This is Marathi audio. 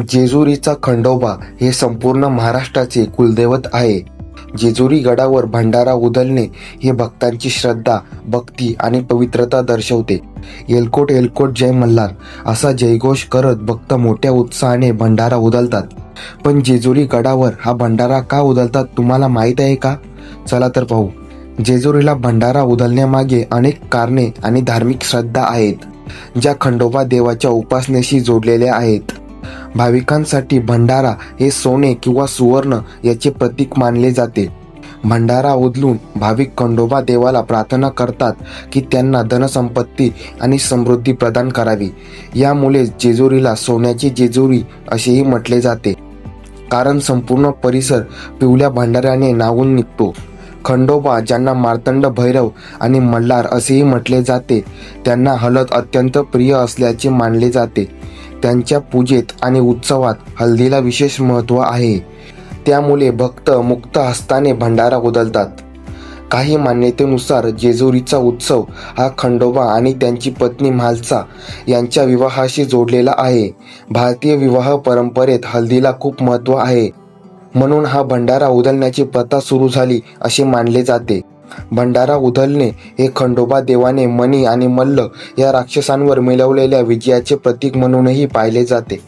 जेजुरीचा खंडोबा हे संपूर्ण महाराष्ट्राचे कुलदैवत आहे. जेजुरी गडावर भंडारा उधळणे हे भक्तांची श्रद्धा, भक्ती आणि पवित्रता दर्शवते. एलकोट एलकोट जय मल्हार असा जयघोष करत भक्त मोठ्या उत्साहाने भंडारा उधळतात. पण जेजुरी गडावर हा भंडारा का उधळतात तुम्हाला माहीत आहे का? चला तर पाहू. जेजुरीला भंडारा उधळण्यामागे अनेक कारणे आणि धार्मिक श्रद्धा आहेत, ज्या खंडोबा देवाच्या उपासनेशी जोडलेल्या आहेत. भाविकांसाठी भंडारा हे सोने किंवा सुवर्ण याचे प्रतीक मानले जाते. भंडारा उधळून भाविक खंडोबा देवाला प्रार्थना करतात की त्यांना धनसंपत्ती आणि समृद्धी प्रदान करावी. यामुळे जेजुरीला सोन्याची जेजुरी असेही म्हटले जाते, कारण संपूर्ण परिसर पिवळ्या भंडाऱ्याने न्हाऊन निघतो. खंडोबा, ज्यांना मार्तंड भैरव आणि मल्हार असेही म्हटले जाते, त्यांना हळद अत्यंत प्रिय असल्याचे मानले जाते. त्यांच्या पूजेत आणि उत्सवात हळदीला विशेष महत्त्व आहे. त्यामुळे भक्त मुक्त हस्ताने भंडारा उधळतात. काही मान्यतेनुसार जेजुरीचा उत्सव हा खंडोबा आणि त्यांची पत्नी म्हालसा यांच्या विवाहाशी जोडलेला आहे. भारतीय विवाह परंपरेत हळदीला खूप महत्त्व आहे, म्हणून हा भंडारा उधळण्याची प्रथा सुरू झाली असे मानले जाते. भंडारा उधळणे हे खंडोबा देवाने मणी आणि मल्ल या राक्षसांवर मिळवलेल्या विजयाचे प्रतीक म्हणूनही पाहिले जाते.